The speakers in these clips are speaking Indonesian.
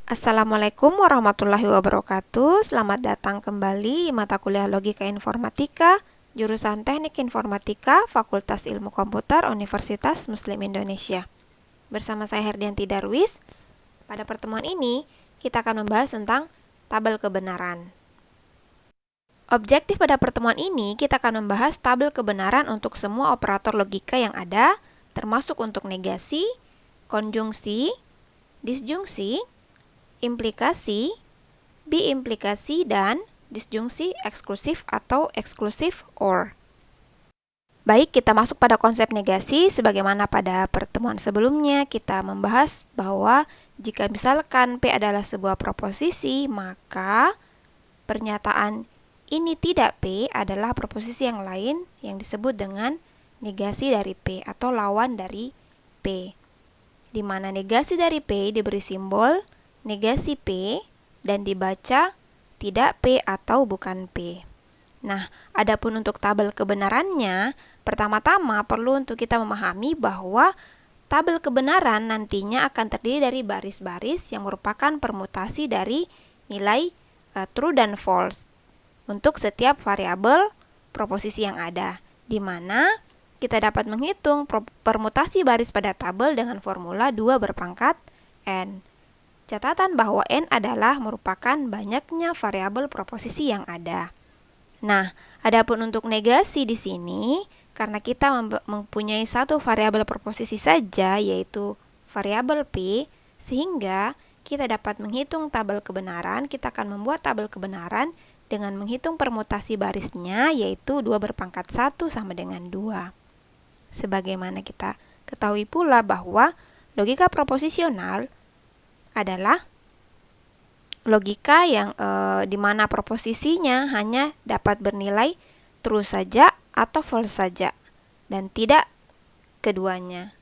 Assalamualaikum warahmatullahi wabarakatuh. Selamat datang kembali di mata kuliah Logika Informatika, jurusan Teknik Informatika, Fakultas Ilmu Komputer, Universitas Muslim Indonesia. Bersama saya Herdianti Darwis. Pada pertemuan ini, kita akan membahas tentang tabel kebenaran. Objektif pada pertemuan ini, kita akan membahas tabel kebenaran untuk semua operator logika yang ada, termasuk untuk negasi, konjungsi, disjungsi, implikasi, biimplikasi, dan disjungsi eksklusif atau eksklusif OR. Baik, kita masuk pada konsep negasi. Sebagaimana pada pertemuan sebelumnya, kita membahas bahwa jika misalkan P adalah sebuah proposisi, maka pernyataan ini tidak P adalah proposisi yang lain yang disebut dengan negasi dari P atau lawan dari P, di mana negasi dari P diberi simbol negasi P dan dibaca tidak P atau bukan P. Nah, adapun untuk tabel kebenarannya, pertama-tama perlu untuk kita memahami bahwa tabel kebenaran nantinya akan terdiri dari baris-baris yang merupakan permutasi dari nilai true dan false untuk setiap variabel proposisi yang ada, di mana kita dapat menghitung permutasi baris pada tabel dengan formula 2 berpangkat n. Catatan bahwa n adalah merupakan banyaknya variabel proposisi yang ada. Nah, adapun untuk negasi di sini, karena kita mempunyai satu variabel proposisi saja, yaitu variabel P, sehingga kita dapat menghitung tabel kebenaran. Kita akan membuat tabel kebenaran dengan menghitung permutasi barisnya, yaitu 2 berpangkat 1 sama dengan 2. Sebagaimana kita ketahui pula bahwa logika proposisional adalah logika yang di mana proposisinya hanya dapat bernilai true saja atau false saja dan tidak keduanya.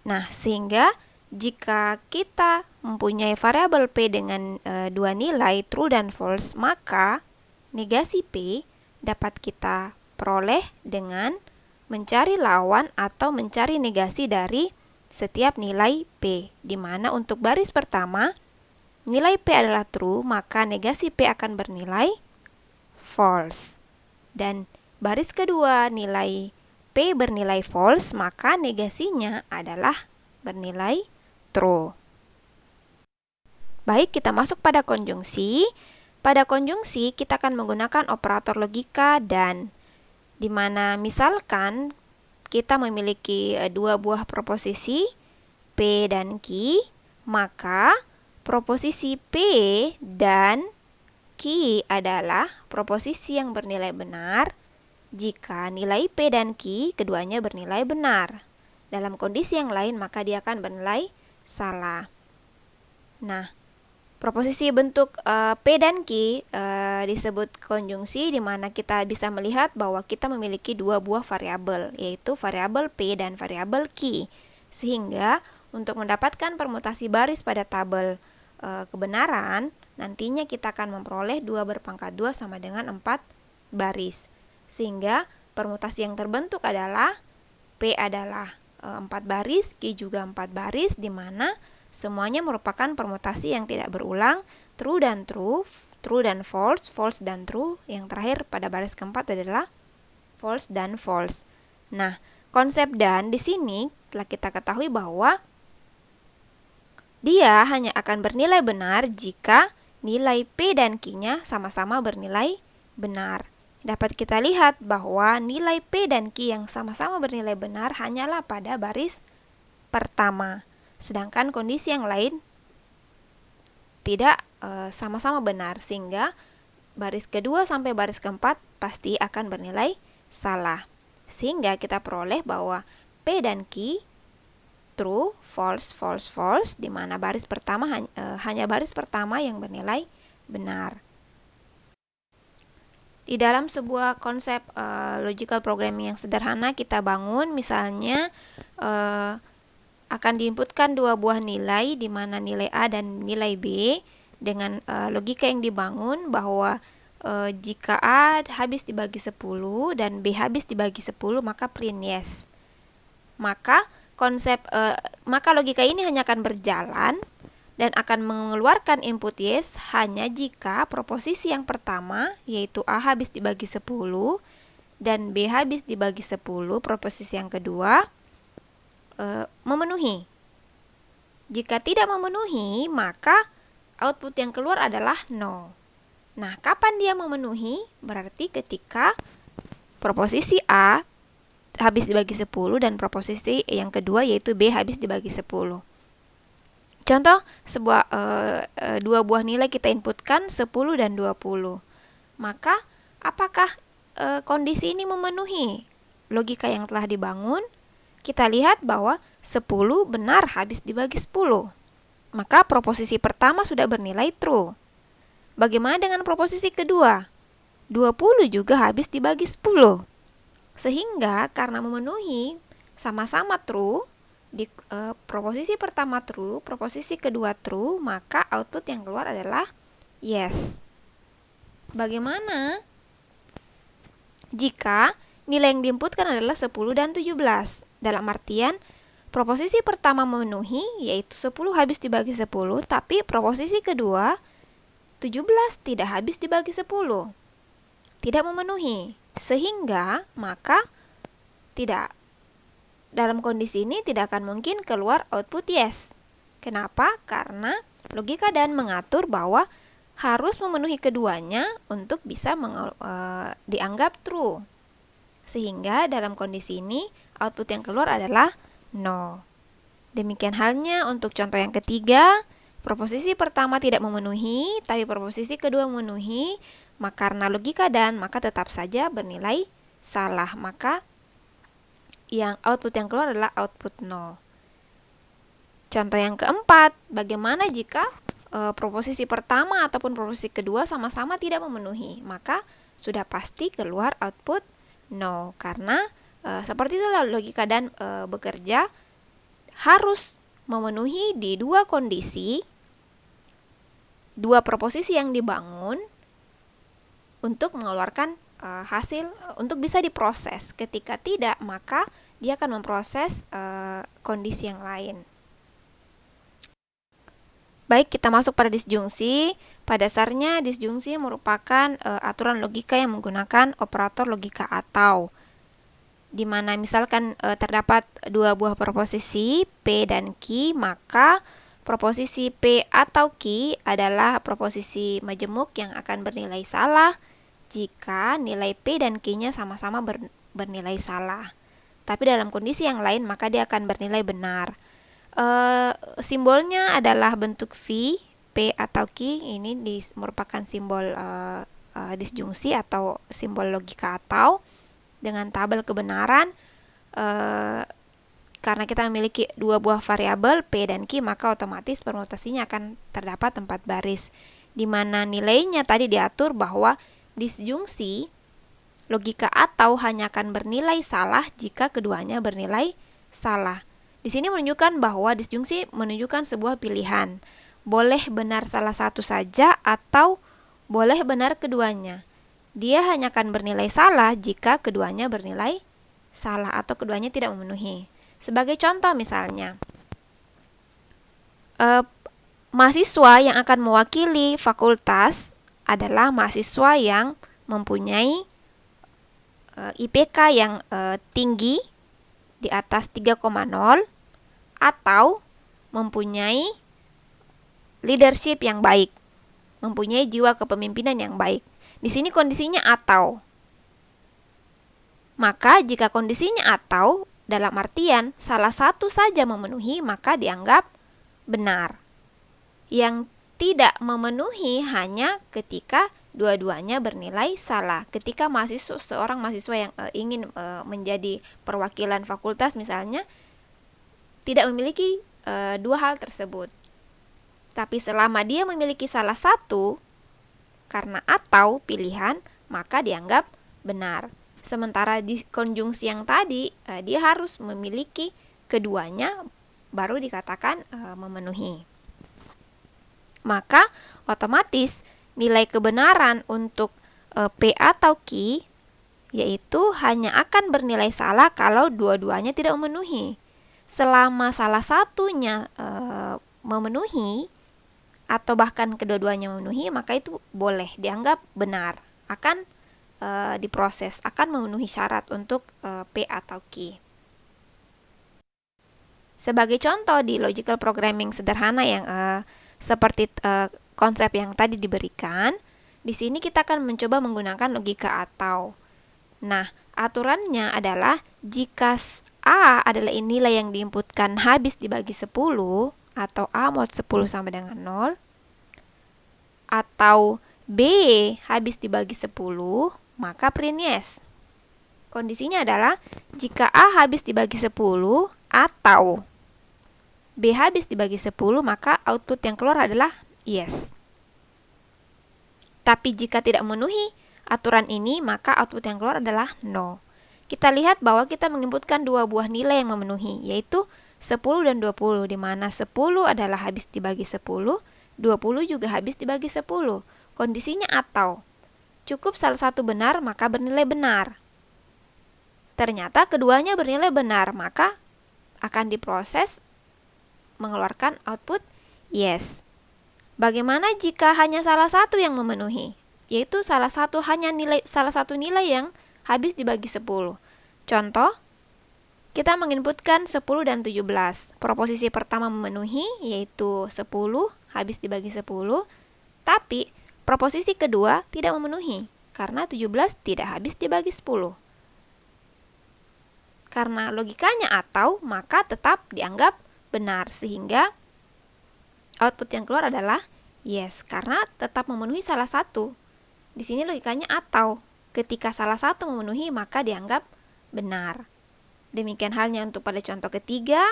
Nah, sehingga jika kita mempunyai variabel P dengan dua nilai true dan false, maka negasi P dapat kita peroleh dengan mencari lawan atau mencari negasi dari setiap nilai P, di mana untuk baris pertama nilai P adalah true, maka negasi P akan bernilai false. Dan baris kedua nilai P bernilai false, maka negasinya adalah bernilai true. Baik, kita masuk pada konjungsi. Pada konjungsi kita akan menggunakan operator logika dan, di mana misalkan kita memiliki dua buah proposisi P dan Q, maka proposisi P dan Q adalah proposisi yang bernilai benar jika nilai P dan Q keduanya bernilai benar. Dalam kondisi yang lain maka dia akan bernilai salah. Nah, proposisi bentuk P dan Q disebut konjungsi, di mana kita bisa melihat bahwa kita memiliki dua buah variabel, yaitu variabel P dan variabel Q. Sehingga untuk mendapatkan permutasi baris pada tabel kebenaran, nantinya kita akan memperoleh 2 berpangkat 2 sama dengan 4 baris. Sehingga permutasi yang terbentuk adalah P adalah 4 baris, Q juga 4 baris, di mana semuanya merupakan permutasi yang tidak berulang, true dan true, true dan false, false dan true. Yang terakhir pada baris keempat adalah false dan false. Nah, konsep dan di sini telah kita ketahui bahwa dia hanya akan bernilai benar jika nilai P dan Q-nya sama-sama bernilai benar. Dapat kita lihat bahwa nilai P dan Q yang sama-sama bernilai benar hanyalah pada baris pertama. Sedangkan kondisi yang lain tidak sama-sama benar, sehingga baris kedua sampai baris keempat pasti akan bernilai salah. Sehingga kita peroleh bahwa P dan Q true, false, false, false, di mana baris pertama hanya baris pertama yang bernilai benar. Di dalam sebuah konsep logical programming yang sederhana kita bangun, misalnya akan diinputkan dua buah nilai, di mana nilai A dan nilai B, dengan logika yang dibangun bahwa jika A habis dibagi 10 dan B habis dibagi 10, maka print yes. Maka logika ini hanya akan berjalan dan akan mengeluarkan input yes hanya jika proposisi yang pertama, yaitu A habis dibagi 10, dan B habis dibagi 10, proposisi yang kedua, memenuhi. Jika tidak memenuhi, maka output yang keluar adalah no. Nah, kapan dia memenuhi? Berarti ketika proposisi A habis dibagi 10 dan proposisi yang kedua yaitu B habis dibagi 10. Contoh, dua buah nilai kita inputkan 10 dan 20. Maka, apakah kondisi ini memenuhi logika yang telah dibangun? Kita lihat bahwa 10 benar habis dibagi 10. Maka proposisi pertama sudah bernilai true. Bagaimana dengan proposisi kedua? 20 juga habis dibagi 10. Sehingga karena memenuhi sama-sama true, di proposisi pertama true, proposisi kedua true, maka output yang keluar adalah yes. Bagaimana jika nilai yang diinputkan adalah 10 dan 17? Dalam artian, proposisi pertama memenuhi, yaitu 10 habis dibagi 10, tapi proposisi kedua, 17 tidak habis dibagi 10. Tidak memenuhi. Sehingga, maka dalam kondisi ini tidak akan mungkin keluar output yes. Kenapa? Karena logika dan mengatur bahwa harus memenuhi keduanya untuk bisa dianggap true. Sehingga dalam kondisi ini output yang keluar adalah no. Demikian halnya untuk contoh yang ketiga, proposisi pertama tidak memenuhi, tapi proposisi kedua memenuhi, maka karena logika dan maka tetap saja bernilai salah. Maka yang output yang keluar adalah output no. Contoh yang keempat, bagaimana jika proposisi pertama ataupun proposisi kedua sama-sama tidak memenuhi? Maka sudah pasti keluar output no, karena seperti itulah logika dan bekerja, harus memenuhi di dua kondisi, dua proposisi yang dibangun untuk mengeluarkan hasil untuk bisa diproses. Ketika tidak, maka dia akan memproses kondisi yang lain. Baik, kita masuk pada disjungsi. Pada dasarnya disjungsi merupakan aturan logika yang menggunakan operator logika atau, di mana misalkan terdapat dua buah proposisi P dan Q, maka proposisi P atau Q adalah proposisi majemuk yang akan bernilai salah jika nilai P dan Q-nya sama-sama bernilai salah. Tapi dalam kondisi yang lain maka dia akan bernilai benar. Simbolnya adalah bentuk V, P atau Q. Ini merupakan simbol disjungsi atau simbol logika atau dengan tabel kebenaran. Karena kita memiliki dua buah variabel P dan Q, maka otomatis permutasinya akan terdapat 4 baris, di mana nilainya tadi diatur bahwa disjungsi logika atau hanya akan bernilai salah jika keduanya bernilai salah. Di sini menunjukkan bahwa disjungsi menunjukkan sebuah pilihan. Boleh benar salah satu saja atau boleh benar keduanya. Dia hanya akan bernilai salah jika keduanya bernilai salah atau keduanya tidak memenuhi. Sebagai contoh misalnya, mahasiswa yang akan mewakili fakultas adalah mahasiswa yang mempunyai IPK yang tinggi di atas 3,0 atau mempunyai leadership yang baik, mempunyai jiwa kepemimpinan yang baik. Di sini kondisinya atau. Maka jika kondisinya atau, dalam artian salah satu saja memenuhi, maka dianggap benar. Yang tidak memenuhi hanya ketika dua-duanya bernilai salah. Ketika seorang mahasiswa yang ingin menjadi perwakilan fakultas misalnya tidak memiliki dua hal tersebut. Tapi selama dia memiliki salah satu karena atau pilihan, maka dianggap benar. Sementara di konjungsi yang tadi dia harus memiliki keduanya baru dikatakan memenuhi. Maka otomatis nilai kebenaran untuk P atau Q yaitu hanya akan bernilai salah kalau dua-duanya tidak memenuhi. Selama salah satunya memenuhi, atau bahkan kedua-duanya memenuhi, maka itu boleh dianggap benar, akan diproses, akan memenuhi syarat untuk P atau Q. Sebagai contoh di logical programming sederhana yang seperti konsep yang tadi diberikan, di sini kita akan mencoba menggunakan logika atau. Nah, aturannya adalah jika A adalah nilai yang diinputkan habis dibagi 10, atau A mod 10 sama dengan 0, atau B habis dibagi 10, maka print yes. Kondisinya adalah jika A habis dibagi 10 atau B habis dibagi 10, maka output yang keluar adalah yes. Tapi jika tidak memenuhi aturan ini, maka output yang keluar adalah no. Kita lihat bahwa kita menginputkan dua buah nilai yang memenuhi, yaitu 10 dan 20, di mana 10 adalah habis dibagi 10, 20 juga habis dibagi 10. Kondisinya atau. Cukup salah satu benar, maka bernilai benar. Ternyata keduanya bernilai benar, maka akan diproses mengeluarkan output yes. Bagaimana jika hanya salah satu yang memenuhi? Yaitu salah satu nilai yang habis dibagi 10. Contoh, kita menginputkan 10 dan 17. Proposisi pertama memenuhi, yaitu 10 habis dibagi 10. Tapi proposisi kedua tidak memenuhi, karena 17 tidak habis dibagi 10. Karena logikanya atau, maka tetap dianggap benar, sehingga output yang keluar adalah yes, karena tetap memenuhi salah satu. Di sini logikanya atau. Ketika salah satu memenuhi, maka dianggap benar. Demikian halnya untuk pada contoh ketiga,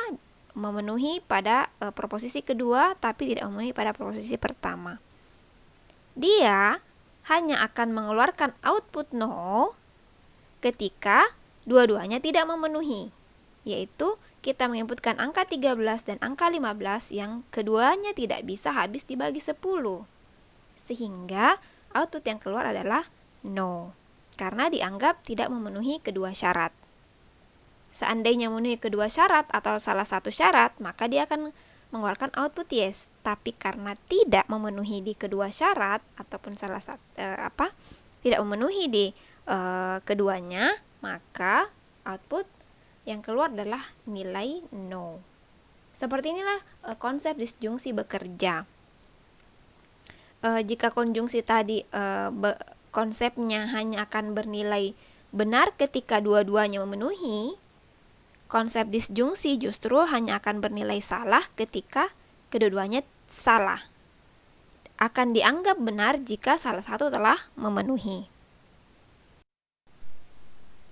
memenuhi pada proposisi kedua, tapi tidak memenuhi pada proposisi pertama. Dia hanya akan mengeluarkan output no ketika dua-duanya tidak memenuhi, yaitu kita menginputkan angka 13 dan angka 15 yang keduanya tidak bisa habis dibagi 10. Sehingga output yang keluar adalah no, karena dianggap tidak memenuhi kedua syarat. Seandainya memenuhi kedua syarat atau salah satu syarat, maka dia akan mengeluarkan output yes. Tapi karena tidak memenuhi di kedua syarat ataupun tidak memenuhi di keduanya, maka output yang keluar adalah nilai no. Seperti inilah konsep disjungsi bekerja. Jika konjungsi tadi konsepnya hanya akan bernilai benar ketika dua-duanya memenuhi, konsep disjungsi justru hanya akan bernilai salah ketika kedua-duanya salah. Akan dianggap benar jika salah satu telah memenuhi.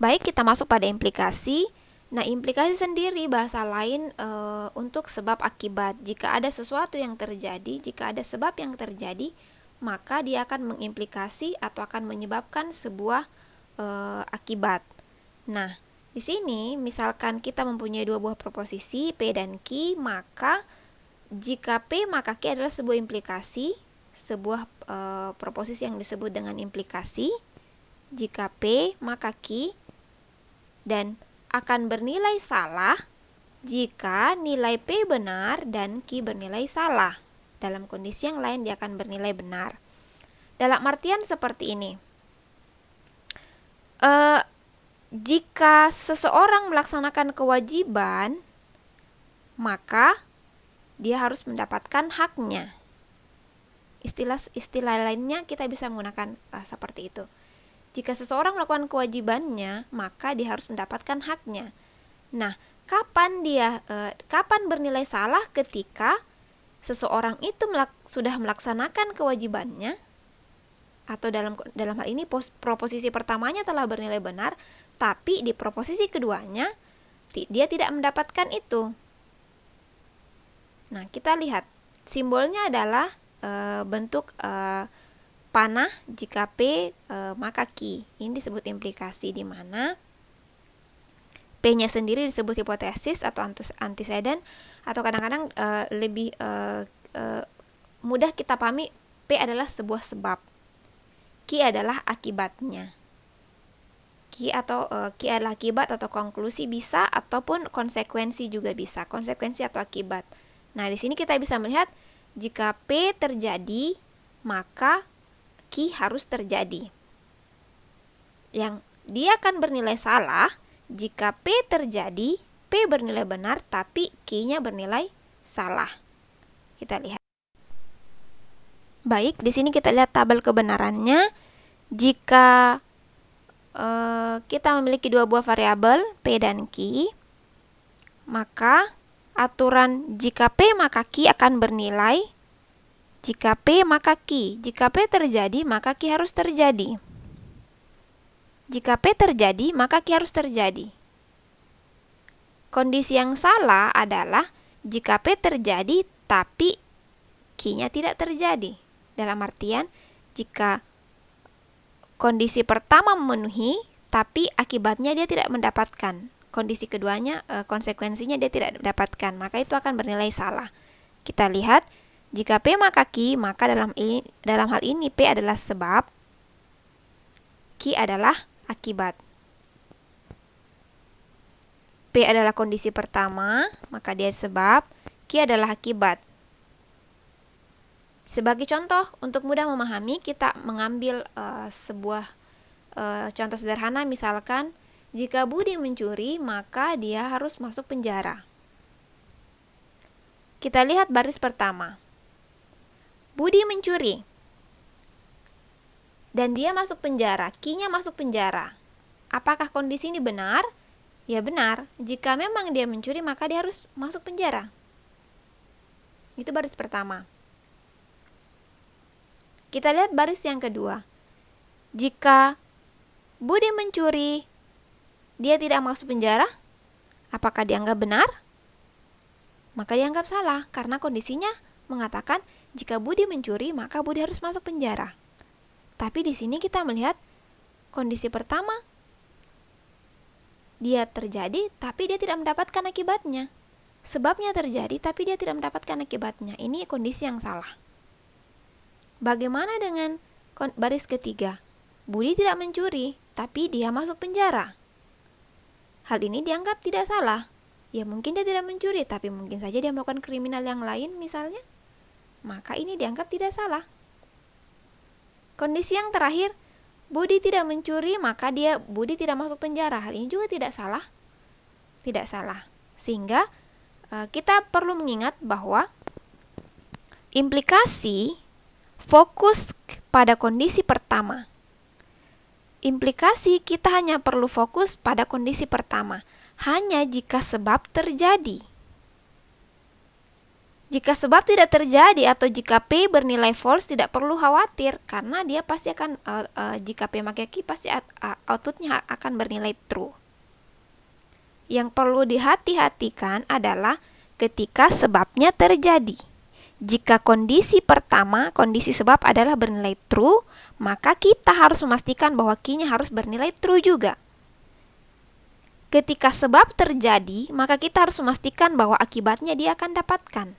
Baik, kita masuk pada implikasi. Nah, implikasi sendiri bahasa lain untuk sebab akibat. Jika ada sesuatu yang terjadi, jika ada sebab yang terjadi, maka dia akan mengimplikasi atau akan menyebabkan sebuah akibat. Nah, di sini misalkan kita mempunyai dua buah proposisi P dan Q, maka jika P maka Q adalah sebuah implikasi, sebuah proposisi yang disebut dengan implikasi. Jika P maka Q, dan akan bernilai salah jika nilai P benar dan Q bernilai salah. Dalam kondisi yang lain dia akan bernilai benar. Dalam artian seperti ini. Jika seseorang melaksanakan kewajiban, maka dia harus mendapatkan haknya. Istilah lainnya kita bisa menggunakan seperti itu. Jika seseorang melakukan kewajibannya, maka dia harus mendapatkan haknya. Nah, kapan bernilai salah? Ketika seseorang itu sudah melaksanakan kewajibannya, atau dalam hal ini proposisi pertamanya telah bernilai benar, tapi di proposisi keduanya dia tidak mendapatkan itu. Nah, kita lihat simbolnya adalah bentuk panah. Jika P maka Q. Ini disebut implikasi, di mana P-nya sendiri disebut hipotesis atau antecedent, atau kadang-kadang lebih mudah kita pahami, P adalah sebuah sebab, Q adalah akibatnya. Q adalah akibat atau konklusi bisa, ataupun konsekuensi juga bisa, konsekuensi atau akibat. Nah, di sini kita bisa melihat jika P terjadi, maka Q harus terjadi. Yang dia akan bernilai salah jika P terjadi, P bernilai benar, tapi Q-nya bernilai salah. Kita lihat. Baik, di sini kita lihat tabel kebenarannya. Jika kita memiliki dua buah variabel P dan Q, maka aturan jika P maka Q akan bernilai jika P maka Q. Jika P terjadi, maka Q harus terjadi. Jika P terjadi, maka Q harus terjadi. Kondisi yang salah adalah jika P terjadi, tapi Q-nya tidak terjadi. Dalam artian, jika kondisi pertama memenuhi, tapi akibatnya dia tidak mendapatkan. Kondisi keduanya, konsekuensinya dia tidak mendapatkan, maka itu akan bernilai salah. Kita lihat, jika P maka Q, maka dalam hal ini P adalah sebab, Q adalah akibat. P adalah kondisi pertama, maka dia sebab, Q adalah akibat. Sebagai contoh, untuk mudah memahami, kita mengambil sebuah contoh sederhana, misalkan, jika Budi mencuri, maka dia harus masuk penjara. Kita lihat baris pertama. Budi mencuri. Dan dia masuk penjara, Q-nya masuk penjara. Apakah kondisi ini benar? Ya benar, jika memang dia mencuri, maka dia harus masuk penjara. Itu baris pertama. Kita lihat baris yang kedua. Jika Budi mencuri, dia tidak masuk penjara, apakah dianggap benar? Maka dianggap salah, karena kondisinya mengatakan jika Budi mencuri, maka Budi harus masuk penjara. Tapi di sini kita melihat kondisi pertama, dia terjadi, tapi dia tidak mendapatkan akibatnya. Sebabnya terjadi, tapi dia tidak mendapatkan akibatnya. Ini kondisi yang salah. Bagaimana dengan baris ketiga? Budi tidak mencuri, tapi dia masuk penjara. Hal ini dianggap tidak salah. Ya mungkin dia tidak mencuri, tapi mungkin saja dia melakukan kriminal yang lain misalnya. Maka ini dianggap tidak salah. Kondisi yang terakhir, Budi tidak mencuri, maka Budi tidak masuk penjara. Hal ini juga tidak salah. Tidak salah. Sehingga kita perlu mengingat bahwa implikasi fokus pada kondisi pertama. Implikasi kita hanya perlu fokus pada kondisi pertama, hanya jika sebab terjadi. Jika sebab tidak terjadi atau jika P bernilai false, tidak perlu khawatir, karena dia pasti akan, jika P maka Q, pasti outputnya akan bernilai true. Yang perlu dihati-hatikan adalah ketika sebabnya terjadi. Jika kondisi pertama, kondisi sebab adalah bernilai true, maka kita harus memastikan bahwa Q-nya harus bernilai true juga. Ketika sebab terjadi, maka kita harus memastikan bahwa akibatnya dia akan dapatkan.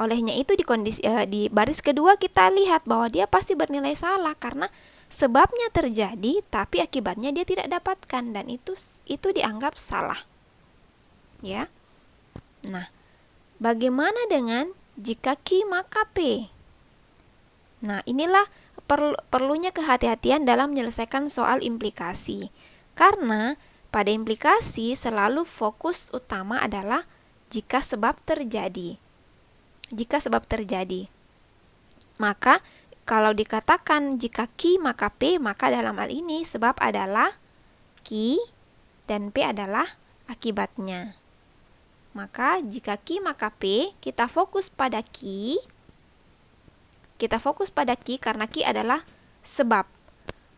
Olehnya itu di baris kedua kita lihat bahwa dia pasti bernilai salah karena sebabnya terjadi, tapi akibatnya dia tidak dapatkan, dan itu dianggap salah. Ya. Nah, bagaimana dengan jika Q maka P? Nah, inilah perlunya kehati-hatian dalam menyelesaikan soal implikasi. Karena pada implikasi selalu fokus utama adalah jika sebab terjadi. Jika sebab terjadi. Maka kalau dikatakan jika Q maka P, maka dalam hal ini sebab adalah Q dan P adalah akibatnya. Maka jika Q maka P, kita fokus pada Q. Kita fokus pada Q karena Q adalah sebab.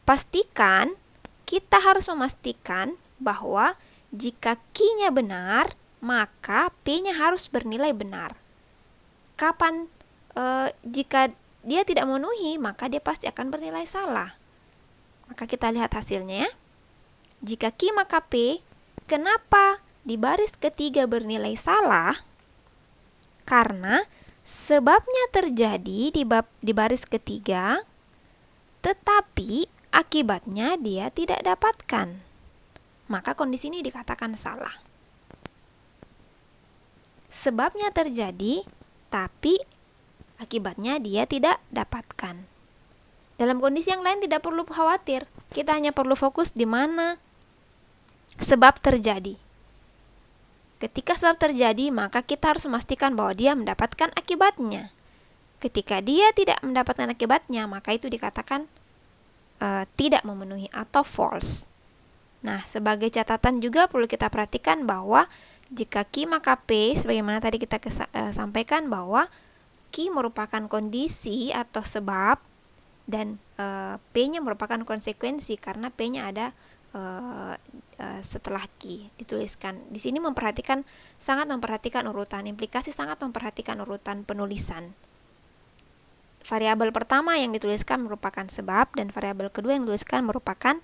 Pastikan, kita harus memastikan bahwa jika Q-nya benar, maka P-nya harus bernilai benar. Kapan jika dia tidak memenuhi, maka dia pasti akan bernilai salah. Maka kita lihat hasilnya. Jika Q maka P, kenapa di baris ketiga bernilai salah? Karena sebabnya terjadi di baris ketiga, tetapi akibatnya dia tidak dapatkan. Maka kondisi ini dikatakan salah. Sebabnya terjadi, tapi akibatnya dia tidak dapatkan. Dalam kondisi yang lain tidak perlu khawatir, kita hanya perlu fokus di mana sebab terjadi. Ketika sebab terjadi, maka kita harus memastikan bahwa dia mendapatkan akibatnya. Ketika dia tidak mendapatkan akibatnya, maka itu dikatakan tidak memenuhi atau false. Nah, sebagai catatan juga perlu kita perhatikan bahwa jika Q maka P, sebagaimana tadi kita sampaikan bahwa Q merupakan kondisi atau sebab dan P-nya merupakan konsekuensi karena P-nya ada setelah Q dituliskan. Di sini sangat memperhatikan urutan implikasi, sangat memperhatikan urutan penulisan. Variabel pertama yang dituliskan merupakan sebab dan variabel kedua yang dituliskan merupakan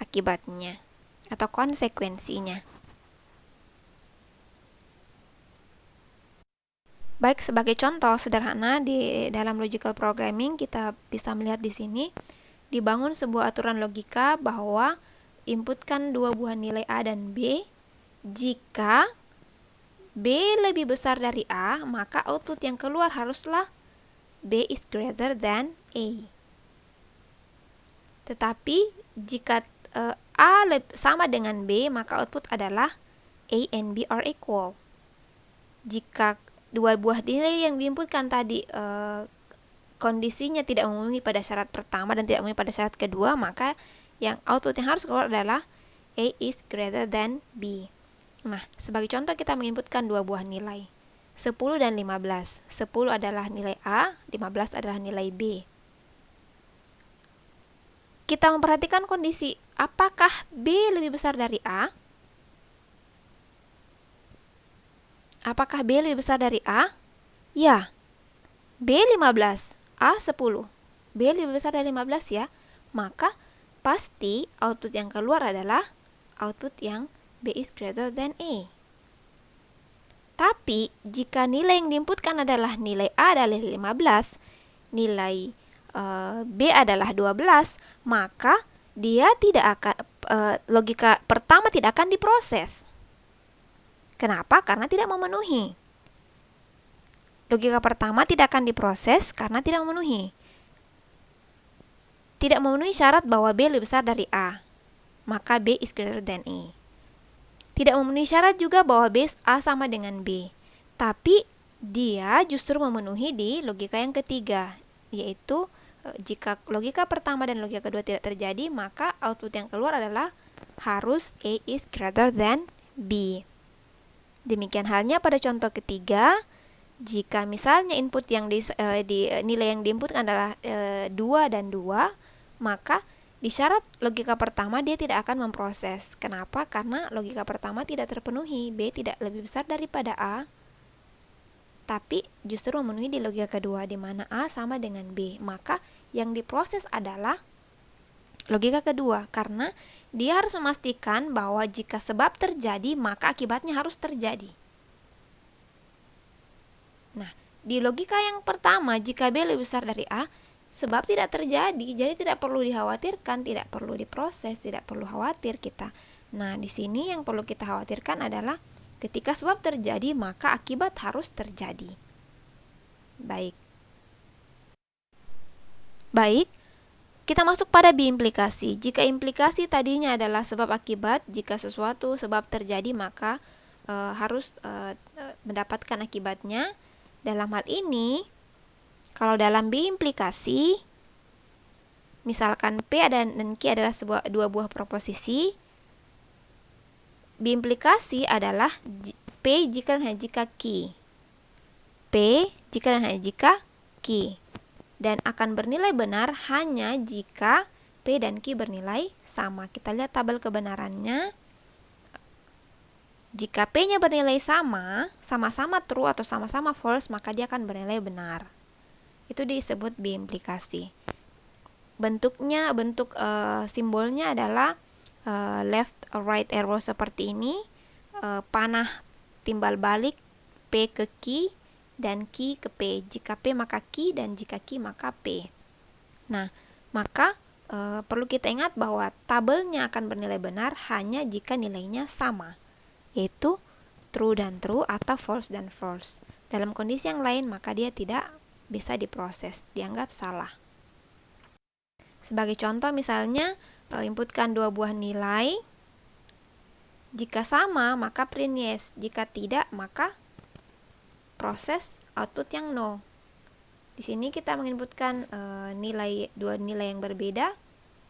akibatnya atau konsekuensinya. Baik, sebagai contoh sederhana di dalam logical programming kita bisa melihat di sini dibangun sebuah aturan logika bahwa inputkan dua buah nilai A dan B. Jika B lebih besar dari A, maka output yang keluar haruslah B is greater than A. Tetapi jika A sama dengan B, maka output adalah A and B are equal. Jika dua buah nilai yang diinputkan tadi kondisinya tidak memenuhi pada syarat pertama dan tidak memenuhi pada syarat kedua, maka yang output yang harus keluar adalah A is greater than B. Nah, sebagai contoh kita menginputkan dua buah nilai, 10 dan 15. 10 adalah nilai A, 15 adalah nilai B. Kita memperhatikan kondisi, apakah B lebih besar dari A? Apakah B lebih besar dari A? Ya. B 15, A 10. B lebih besar dari 15 ya. Maka pasti output yang keluar adalah output yang B is greater than A. Tapi jika nilai yang diinputkan adalah nilai A adalah 15, nilai B adalah 12, maka dia tidak akan logika pertama tidak akan diproses. Kenapa? Karena tidak memenuhi. Logika pertama tidak akan diproses karena tidak memenuhi. Tidak memenuhi syarat bahwa B lebih besar dari A, maka B is greater than A. Tidak memenuhi syarat juga bahwa base A sama dengan B. Tapi dia justru memenuhi di logika yang ketiga, yaitu jika logika pertama dan logika kedua tidak terjadi, maka output yang keluar adalah harus A is greater than B. Demikian halnya pada contoh ketiga, jika misalnya input yang nilai yang diinputkan adalah 2 dan 2, maka di syarat logika pertama dia tidak akan memproses. Kenapa? Karena logika pertama tidak terpenuhi. B tidak lebih besar daripada A, tapi justru memenuhi di logika kedua di mana A sama dengan B. Maka yang diproses adalah logika kedua karena dia harus memastikan bahwa jika sebab terjadi maka akibatnya harus terjadi. Nah, di logika yang pertama jika B lebih besar dari A, sebab tidak terjadi, jadi tidak perlu dikhawatirkan, tidak perlu diproses, tidak perlu khawatir kita. Nah, di sini yang perlu kita khawatirkan adalah ketika sebab terjadi, maka akibat harus terjadi. Baik, kita masuk pada biimplikasi. Jika implikasi tadinya adalah sebab akibat, jika sesuatu sebab terjadi, maka harus mendapatkan akibatnya. Dalam hal ini, kalau dalam biimplikasi, misalkan P dan Q adalah dua buah proposisi, biimplikasi adalah P jika dan hanya jika Q. P jika dan hanya jika Q. Dan akan bernilai benar hanya jika P dan Q bernilai sama. Kita lihat tabel kebenarannya. Jika P-nya bernilai sama, sama-sama true atau sama-sama false, maka dia akan bernilai benar. Itu disebut biimplikasi. Bentuk simbolnya adalah left right arrow seperti ini, panah timbal balik P ke Q dan Q ke P. Jika P maka Q dan jika Q maka P. Nah, maka perlu kita ingat bahwa tabelnya akan bernilai benar hanya jika nilainya sama, yaitu true dan true atau false dan false. Dalam kondisi yang lain, maka dia tidak bisa diproses, dianggap salah. Sebagai contoh misalnya, inputkan 2 buah nilai. Jika sama, maka print yes. Jika tidak, maka proses output yang no. Di sini kita menginputkan dua nilai yang berbeda,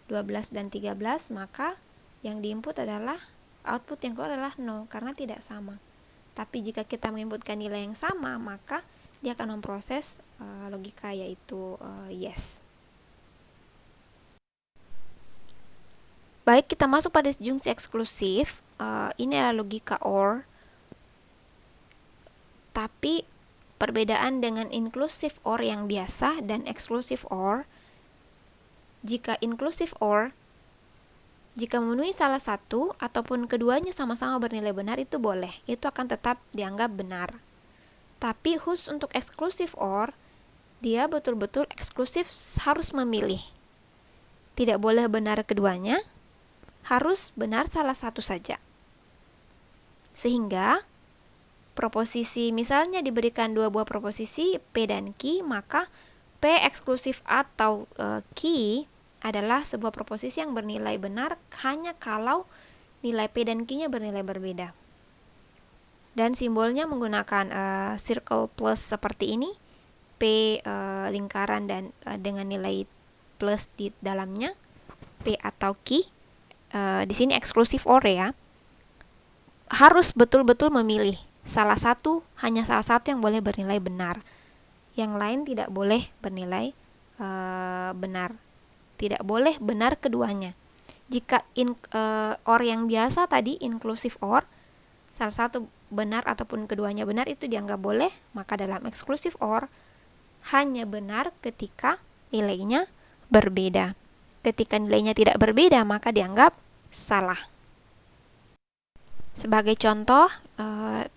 12 dan 13, maka yang diinput adalah output yang keluar adalah no, karena tidak sama. Tapi jika kita menginputkan nilai yang sama, maka dia akan memproses logika yaitu yes. Baik, kita masuk pada disjungsi eksklusif. Ini adalah logika OR. Tapi perbedaan dengan inclusive OR yang biasa dan exclusive OR, jika inclusive OR, jika memenuhi salah satu ataupun keduanya sama-sama bernilai benar, itu boleh. Itu akan tetap dianggap benar. Tapi khusus untuk exclusive OR, dia betul-betul eksklusif harus memilih. Tidak boleh benar keduanya, harus benar salah satu saja. Sehingga proposisi misalnya diberikan 2 buah proposisi P dan Q, maka P eksklusif atau Q adalah sebuah proposisi yang bernilai benar hanya kalau nilai P dan Q-nya bernilai berbeda. Dan simbolnya menggunakan circle plus seperti ini, P lingkaran dan dengan nilai plus di dalamnya, P atau Q. Di sini eksklusif OR ya. Harus betul-betul memilih hanya salah satu yang boleh bernilai benar. Yang lain tidak boleh bernilai benar. Tidak boleh benar keduanya. Jika OR yang biasa tadi, inclusive OR, salah satu benar ataupun keduanya benar, itu dianggap boleh. Maka dalam exclusive OR hanya benar ketika nilainya berbeda. Ketika nilainya tidak berbeda, maka dianggap salah. Sebagai contoh,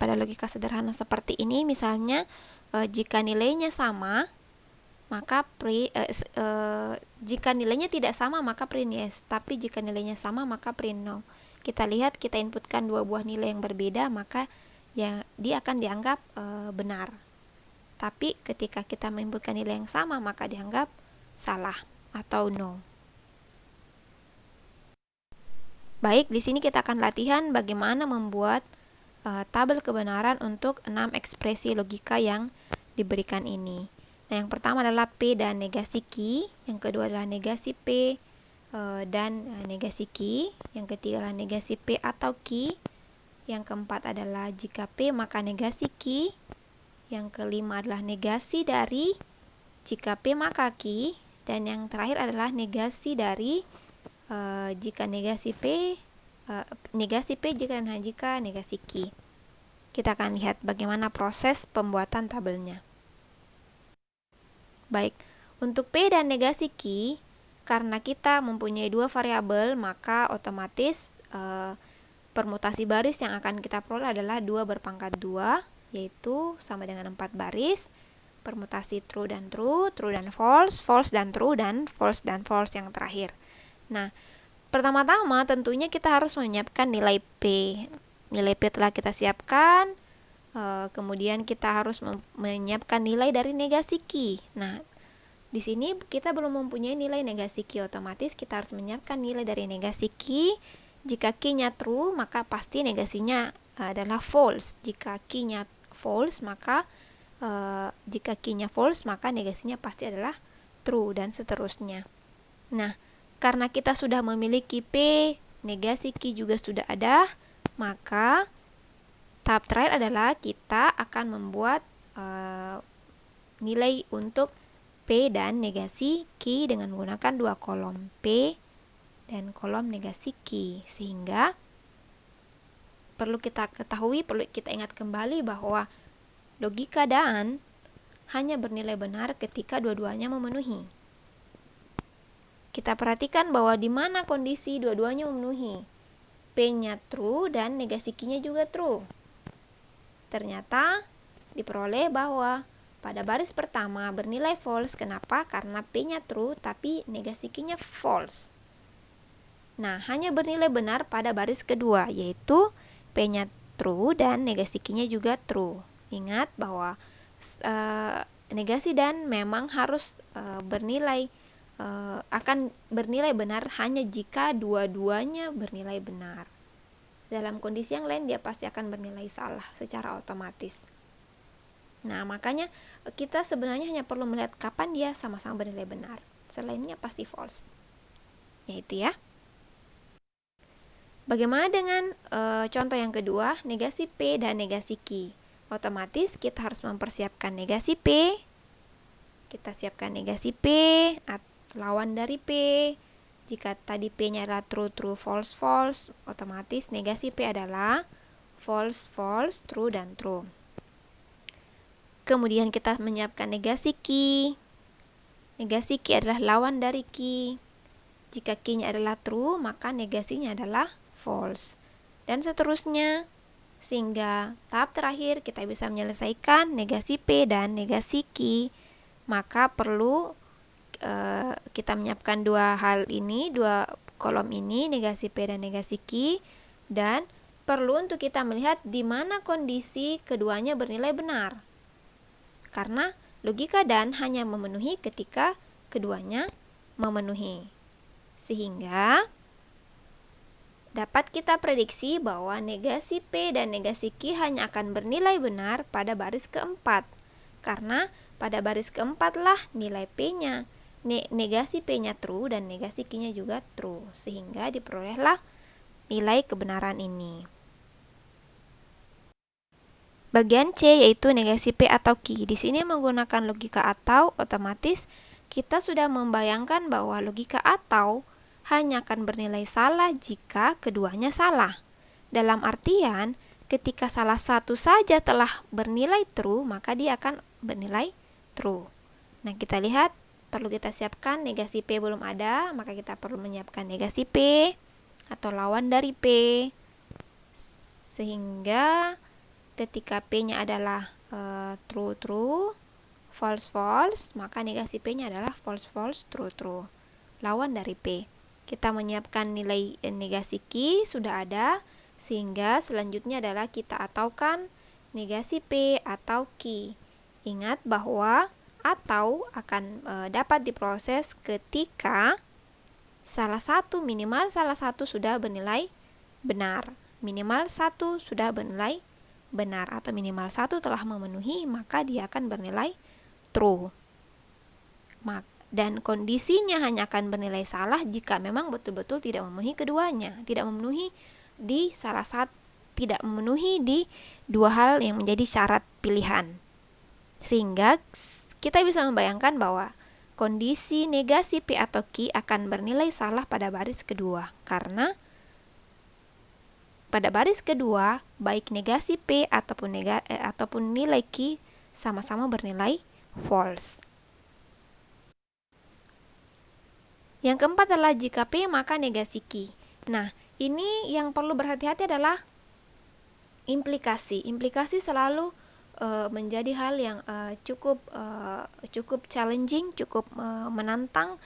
pada logika sederhana seperti ini, misalnya jika nilainya sama, maka jika nilainya tidak sama, maka print yes. Tapi jika nilainya sama, maka print no. Kita lihat, kita inputkan 2 buah nilai yang berbeda, maka dia akan dianggap benar. Tapi ketika kita menginputkan nilai yang sama, maka dianggap salah atau no. Baik, di sini kita akan latihan bagaimana membuat tabel kebenaran untuk 6 ekspresi logika yang diberikan ini. Nah, yang pertama adalah P dan negasi Q, yang kedua adalah negasi P dan negasi Q, yang ketiga adalah negasi P atau Q, yang keempat adalah jika P maka negasi Q, yang kelima adalah negasi dari jika P maka Q, dan yang terakhir adalah negasi dari jika negasi P jika dan hanya jika negasi Q. Kita akan lihat bagaimana proses pembuatan tabelnya. Baik, untuk P dan negasi Q, karena kita mempunyai 2 variabel, maka otomatis permutasi baris yang akan kita peroleh adalah 2 berpangkat 2, yaitu sama dengan 4 baris. Permutasi true dan false, false dan true, dan false yang terakhir. Nah, pertama-tama tentunya kita harus menyiapkan nilai P. Nilai P telah kita siapkan, kemudian kita harus menyiapkan nilai dari negasi Q. Nah, di sini kita belum mempunyai nilai negasi Q, otomatis kita harus menyiapkan nilai dari negasi Q. Jika Q-nya true, maka pasti negasinya adalah false. Jika Q-nya false, maka negasinya pasti adalah true, dan seterusnya. Nah, karena kita sudah memiliki P, negasi Q juga sudah ada, maka tahap terakhir adalah kita akan membuat nilai untuk P dan negasi Q dengan menggunakan 2 kolom, P dan kolom negasi Q. Sehingga perlu kita ingat kembali bahwa logika dan hanya bernilai benar ketika dua-duanya memenuhi. Kita perhatikan bahwa di mana kondisi dua-duanya memenuhi. P-nya true dan negasi Q-nya juga true. Ternyata diperoleh bahwa pada baris pertama bernilai false. Kenapa? Karena P-nya true tapi negasi Q-nya false. Nah, hanya bernilai benar pada baris kedua, yaitu P-nya true dan negasi Q-nya juga true. Ingat bahwa negasi dan memang harus akan bernilai benar hanya jika dua-duanya bernilai benar. Dalam kondisi yang lain dia pasti akan bernilai salah secara otomatis. Nah, makanya kita sebenarnya hanya perlu melihat kapan dia sama-sama bernilai benar. Selainnya pasti false. Yaitu ya. Bagaimana dengan contoh yang kedua, negasi P dan negasi Q? Otomatis kita harus mempersiapkan negasi P. Kita siapkan negasi P, lawan dari P. Jika tadi P-nya adalah true, true, false, false, otomatis negasi P adalah false, false, true, dan true. Kemudian kita menyiapkan negasi Q. Negasi Q adalah lawan dari Q. Jika Q-nya adalah true, maka negasinya adalah false. Dan seterusnya, sehingga tahap terakhir kita bisa menyelesaikan negasi P dan negasi Q. Maka perlu kita menyiapkan dua kolom ini, negasi P dan negasi Q. Dan perlu untuk kita melihat di mana kondisi keduanya bernilai benar. Karena logika dan hanya memenuhi ketika keduanya memenuhi. Sehingga dapat kita prediksi bahwa negasi P dan negasi Q hanya akan bernilai benar pada baris keempat. Karena pada baris keempat lah nilai P-nya. Negasi P-nya true dan negasi Q-nya juga true. Sehingga diperolehlah nilai kebenaran ini. Bagian C yaitu negasi P atau Q. Di sini menggunakan logika atau, otomatis kita sudah membayangkan bahwa logika atau hanya akan bernilai salah jika keduanya salah. Dalam artian, ketika salah satu saja telah bernilai true, maka dia akan bernilai true. Nah, kita lihat, perlu kita siapkan negasi P belum ada, maka kita perlu menyiapkan negasi P atau lawan dari P. Sehingga ketika P-nya adalah true, true, false, false, maka negasi P-nya adalah false, false, true, true. Lawan dari P. Kita menyiapkan nilai negasi Q sudah ada, sehingga selanjutnya adalah kita ataukan negasi P atau Q. Ingat bahwa atau akan dapat diproses ketika minimal salah satu sudah bernilai benar. Minimal satu sudah bernilai benar atau minimal satu telah memenuhi, maka dia akan bernilai true. Dan kondisinya hanya akan bernilai salah jika memang betul-betul tidak memenuhi keduanya, tidak memenuhi di dua hal yang menjadi syarat pilihan. Sehingga kita bisa membayangkan bahwa kondisi negasi P atau Q akan bernilai salah pada baris kedua, karena pada baris kedua baik negasi P ataupun nilai Q sama-sama bernilai false. Yang keempat adalah jika P maka negasi Q. Nah, ini yang perlu berhati-hati adalah implikasi. Implikasi selalu menjadi hal yang cukup challenging, cukup menantang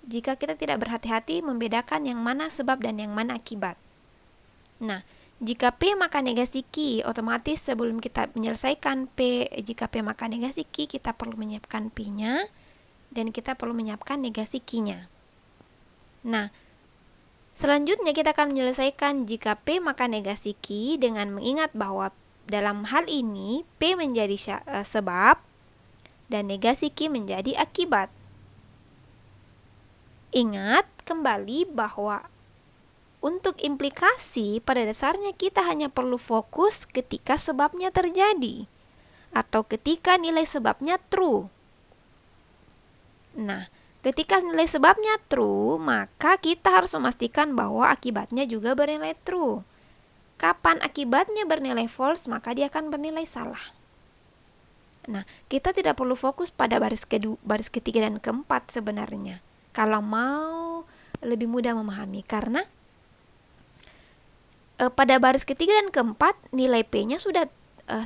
jika kita tidak berhati-hati membedakan yang mana sebab dan yang mana akibat. Nah, jika P maka negasi Q, otomatis sebelum kita menyelesaikan jika P maka negasi Q, kita perlu menyiapkan P-nya dan kita perlu menyiapkan negasi Q-nya. Nah, selanjutnya kita akan menyelesaikan jika P maka negasi Q dengan mengingat bahwa dalam hal ini P menjadi sebab dan negasi Q menjadi akibat. Ingat kembali bahwa untuk implikasi pada dasarnya kita hanya perlu fokus ketika sebabnya terjadi atau ketika nilai sebabnya true. Nah, ketika nilai sebabnya true, maka kita harus memastikan bahwa akibatnya juga bernilai true. Kapan akibatnya bernilai false, maka dia akan bernilai salah. Nah, kita tidak perlu fokus pada baris ketiga dan keempat sebenarnya. Kalau mau lebih mudah memahami, karena pada baris ketiga dan keempat nilai P-nya sudah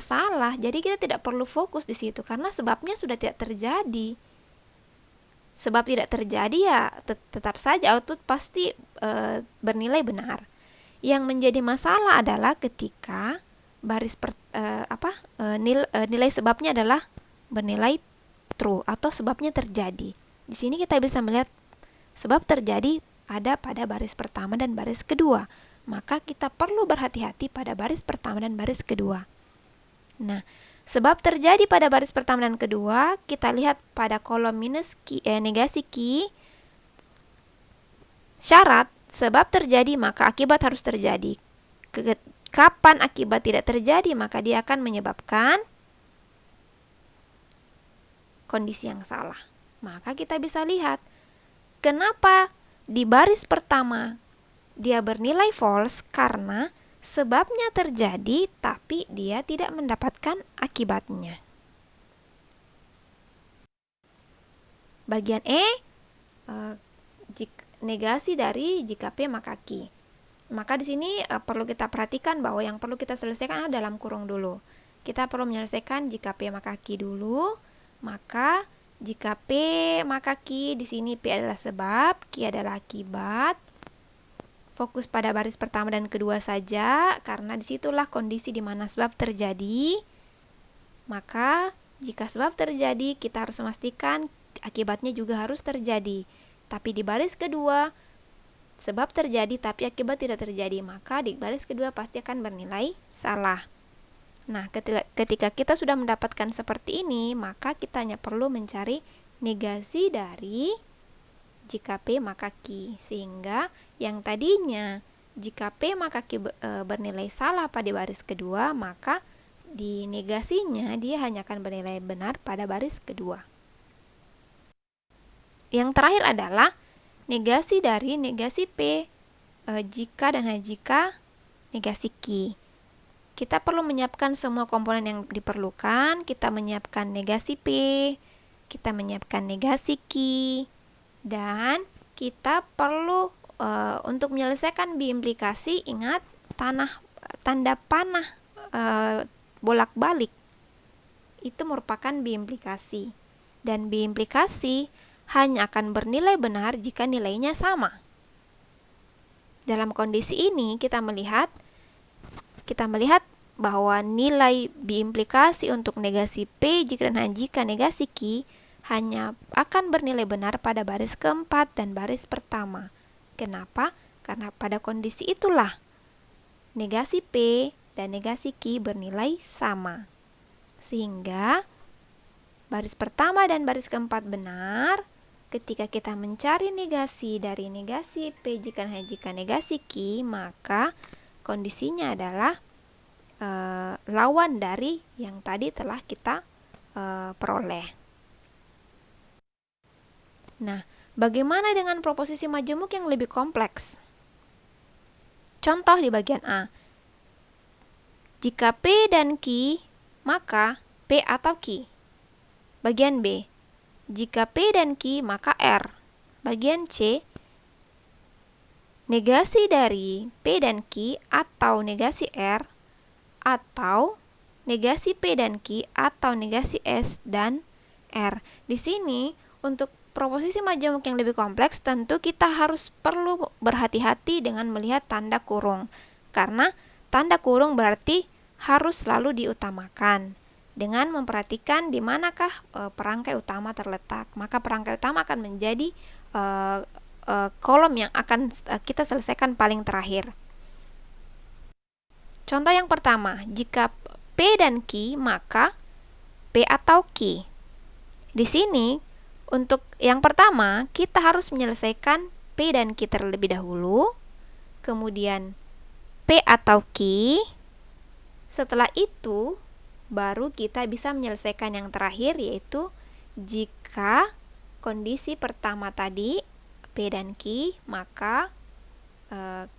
salah. Jadi kita tidak perlu fokus di situ karena sebabnya sudah tidak terjadi. Sebab tidak terjadi ya tetap saja output pasti bernilai benar. Yang menjadi masalah adalah ketika nilai sebabnya adalah bernilai true atau sebabnya terjadi. Di sini kita bisa melihat sebab terjadi ada pada baris pertama dan baris kedua. Maka kita perlu berhati-hati pada baris pertama dan baris kedua. Nah, sebab terjadi pada baris pertama dan kedua, kita lihat pada kolom negasi key. Syarat sebab terjadi maka akibat harus terjadi. Kapan akibat tidak terjadi maka dia akan menyebabkan kondisi yang salah. Maka kita bisa lihat kenapa di baris pertama dia bernilai false, karena sebabnya terjadi tapi dia tidak mendapatkan akibatnya. Bagian E, negasi dari jika P maka Q. Maka di sini perlu kita perhatikan bahwa yang perlu kita selesaikan adalah dalam kurung dulu. Kita perlu menyelesaikan jika P maka Q dulu. Maka jika P maka Q, di sini P adalah sebab, Q adalah akibat. Fokus pada baris pertama dan kedua saja, karena disitulah kondisi di mana sebab terjadi. Maka jika sebab terjadi, kita harus memastikan akibatnya juga harus terjadi. Tapi di baris kedua, sebab terjadi tapi akibat tidak terjadi, maka di baris kedua pasti akan bernilai salah. Nah, ketika kita sudah mendapatkan seperti ini, maka kita hanya perlu mencari negasi dari jika P maka Q. Sehingga yang tadinya jika P maka Q bernilai salah pada baris kedua, maka di negasinya dia hanya akan bernilai benar pada baris kedua. Yang terakhir adalah negasi dari negasi P jika dan hanya jika negasi Q. Kita perlu menyiapkan semua komponen yang diperlukan. Kita menyiapkan negasi P, kita menyiapkan negasi Q, dan kita perlu untuk menyelesaikan biimplikasi, ingat tanda panah bolak-balik itu merupakan biimplikasi, dan biimplikasi hanya akan bernilai benar jika nilainya sama. Dalam kondisi ini kita melihat bahwa nilai biimplikasi untuk negasi P jika dan hanya jika negasi Q hanya akan bernilai benar pada baris keempat dan baris pertama. Kenapa? Karena pada kondisi itulah negasi P dan negasi Q bernilai sama. Sehingga baris pertama dan baris keempat benar. Ketika kita mencari negasi dari negasi P jika negasi Q, maka kondisinya adalah lawan dari yang tadi telah kita peroleh. Nah, bagaimana dengan proposisi majemuk yang lebih kompleks? Contoh di bagian A. Jika P dan Q, maka P atau Q. Bagian B. Jika P dan Q, maka R. Bagian C. Negasi dari P dan Q atau negasi R, atau negasi P dan Q atau negasi S dan R. Di sini untuk proposisi majemuk yang lebih kompleks tentu kita perlu berhati-hati dengan melihat tanda kurung, karena tanda kurung berarti harus selalu diutamakan dengan memperhatikan di manakah perangkai utama terletak. Maka perangkai utama akan menjadi kolom yang akan kita selesaikan paling terakhir. Contoh yang pertama, jika P dan Q, maka P atau Q. Di sini, untuk yang pertama, kita harus menyelesaikan P dan Q terlebih dahulu, kemudian P atau Q. Setelah itu, baru kita bisa menyelesaikan yang terakhir, yaitu jika kondisi pertama tadi P dan Q, maka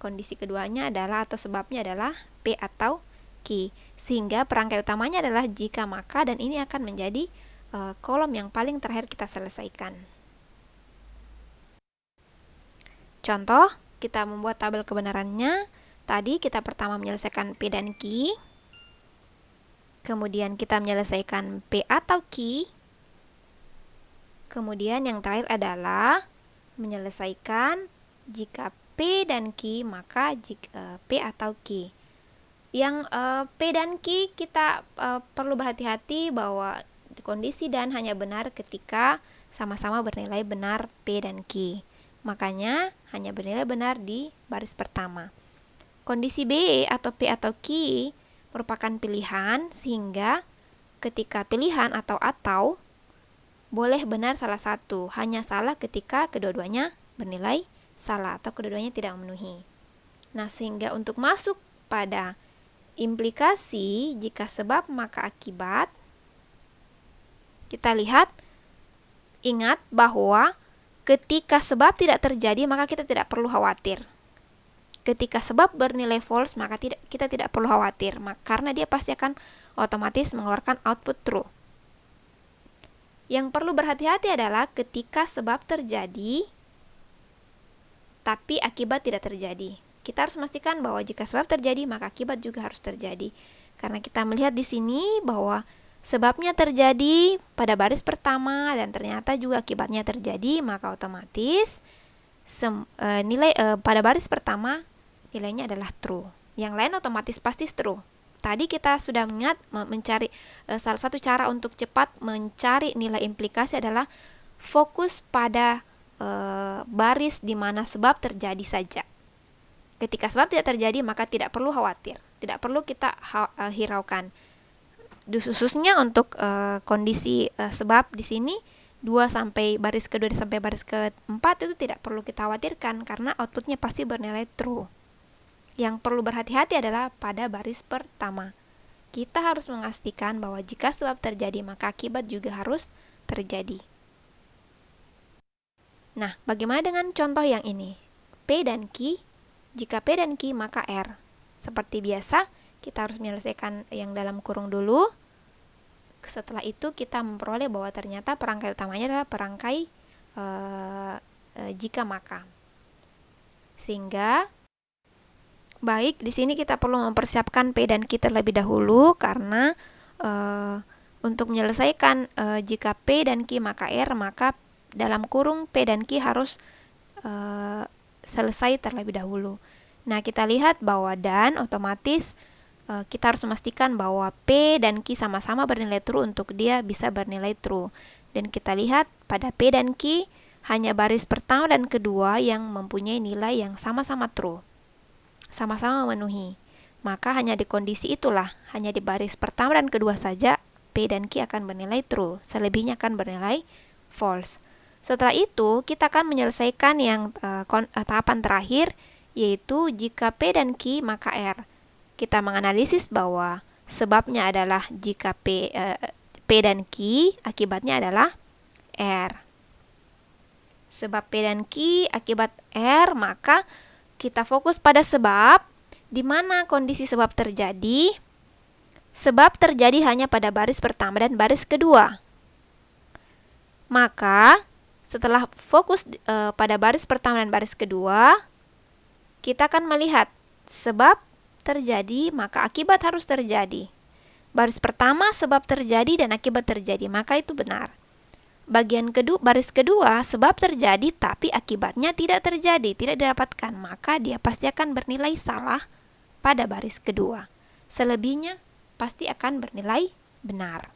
kondisi keduanya adalah atau sebabnya adalah P atau Q. Sehingga perangkai utamanya adalah jika maka, dan ini akan menjadi kolom yang paling terakhir kita selesaikan. Contoh, kita membuat tabel kebenarannya. Tadi kita pertama menyelesaikan P dan Q, kemudian kita menyelesaikan P atau Q, kemudian yang terakhir adalah menyelesaikan jika P dan Q, maka jika P atau Q. Yang P dan Q kita perlu berhati-hati bahwa kondisi dan hanya benar ketika sama-sama bernilai benar P dan Q. Makanya hanya bernilai benar di baris pertama. Kondisi B atau P atau Q merupakan pilihan, sehingga ketika pilihan atau boleh benar salah satu, hanya salah ketika kedua-duanya bernilai salah atau kedua-duanya tidak memenuhi. Nah, sehingga untuk masuk pada implikasi jika sebab maka akibat, kita ingat bahwa ketika sebab tidak terjadi maka kita tidak perlu khawatir. Ketika sebab bernilai false maka kita tidak perlu khawatir, karena dia pasti akan otomatis mengeluarkan output true. Yang perlu berhati-hati adalah ketika sebab terjadi tapi akibat tidak terjadi. Kita harus memastikan bahwa jika sebab terjadi maka akibat juga harus terjadi. Karena kita melihat di sini bahwa sebabnya terjadi pada baris pertama dan ternyata juga akibatnya terjadi, maka otomatis pada baris pertama nilainya adalah true. Yang lain otomatis pasti true. Tadi kita sudah mencari salah satu cara untuk cepat mencari nilai implikasi adalah fokus pada baris di mana sebab terjadi saja. Ketika sebab tidak terjadi maka tidak perlu khawatir, tidak perlu kita hiraukan. Khususnya untuk kondisi sebab di sini baris kedua sampai baris keempat itu tidak perlu kita khawatirkan karena outputnya pasti bernilai true. Yang perlu berhati-hati adalah pada baris pertama. Kita harus memastikan bahwa jika sebab terjadi maka akibat juga harus terjadi. Nah, bagaimana dengan contoh yang ini? P dan Q, jika P dan Q maka R. Seperti biasa, kita harus menyelesaikan yang dalam kurung dulu. Setelah itu kita memperoleh bahwa ternyata perangkai utamanya adalah perangkai jika maka. Sehingga baik, di sini kita perlu mempersiapkan P dan Q terlebih dahulu karena untuk menyelesaikan jika P dan Q maka R, maka dalam kurung P dan Q harus selesai terlebih dahulu. Nah, kita lihat bahwa dan otomatis kita harus memastikan bahwa P dan Q sama-sama bernilai true untuk dia bisa bernilai true. Dan kita lihat pada P dan Q hanya baris pertama dan kedua yang mempunyai nilai yang sama-sama true, sama-sama memenuhi. Maka hanya di kondisi itulah, hanya di baris pertama dan kedua saja P dan Q akan bernilai true, selebihnya akan bernilai false. Setelah itu kita akan menyelesaikan yang tahapan terakhir, yaitu jika P dan Q maka R. Kita menganalisis bahwa sebabnya adalah jika P dan Q, akibatnya adalah R. Sebab P dan Q akibat R, maka kita fokus pada sebab, di mana kondisi sebab terjadi. Sebab terjadi hanya pada baris pertama dan baris kedua. Maka setelah fokus pada baris pertama dan baris kedua, kita akan melihat sebab terjadi, maka akibat harus terjadi. Baris pertama sebab terjadi dan akibat terjadi, maka itu benar. Baris kedua sebab terjadi tapi akibatnya tidak terjadi, tidak didapatkan, maka dia pasti akan bernilai salah pada baris kedua. Selebihnya pasti akan bernilai benar.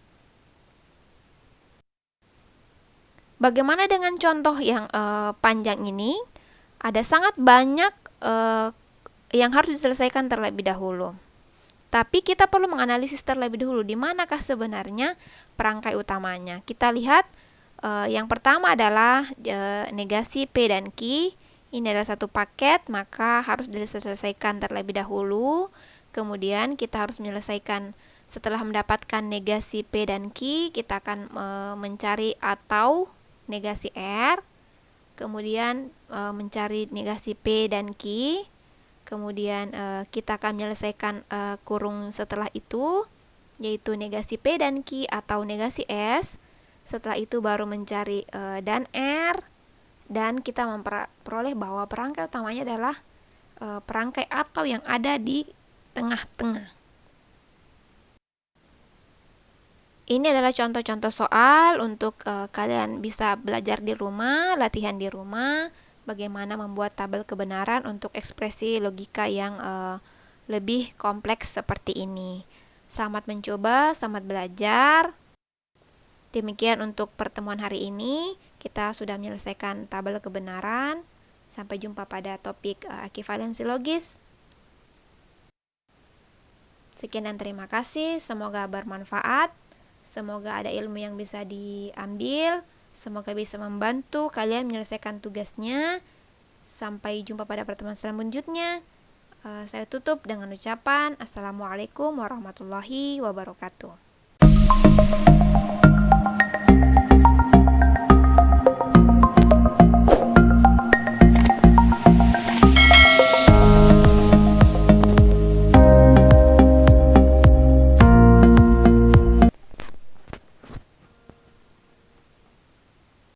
Bagaimana dengan contoh yang panjang ini? Ada sangat banyak yang harus diselesaikan terlebih dahulu. Tapi kita perlu menganalisis terlebih dahulu di manakah sebenarnya perangkai utamanya. Kita lihat yang pertama adalah negasi P dan Q. Ini adalah satu paket, maka harus diselesaikan terlebih dahulu. Kemudian kita harus menyelesaikan, setelah mendapatkan negasi P dan Q, kita akan mencari atau negasi R. Kemudian mencari negasi P dan Q. Kemudian kita akan menyelesaikan kurung setelah itu, yaitu negasi P dan Q atau negasi S. Setelah itu baru mencari dan R, dan kita memperoleh bahwa perangkai utamanya adalah perangkai atau yang ada di tengah-tengah. Ini adalah contoh-contoh soal untuk kalian bisa belajar di rumah, latihan di rumah, bagaimana membuat tabel kebenaran untuk ekspresi logika yang lebih kompleks seperti ini. Selamat mencoba, selamat belajar. Demikian untuk pertemuan hari ini. Kita sudah menyelesaikan tabel kebenaran. Sampai jumpa pada topik ekivalensi logis. Sekian dan terima kasih. Semoga bermanfaat. Semoga ada ilmu yang bisa diambil. Semoga bisa membantu kalian menyelesaikan tugasnya. Sampai jumpa pada pertemuan selanjutnya. Saya tutup dengan ucapan Assalamualaikum warahmatullahi wabarakatuh.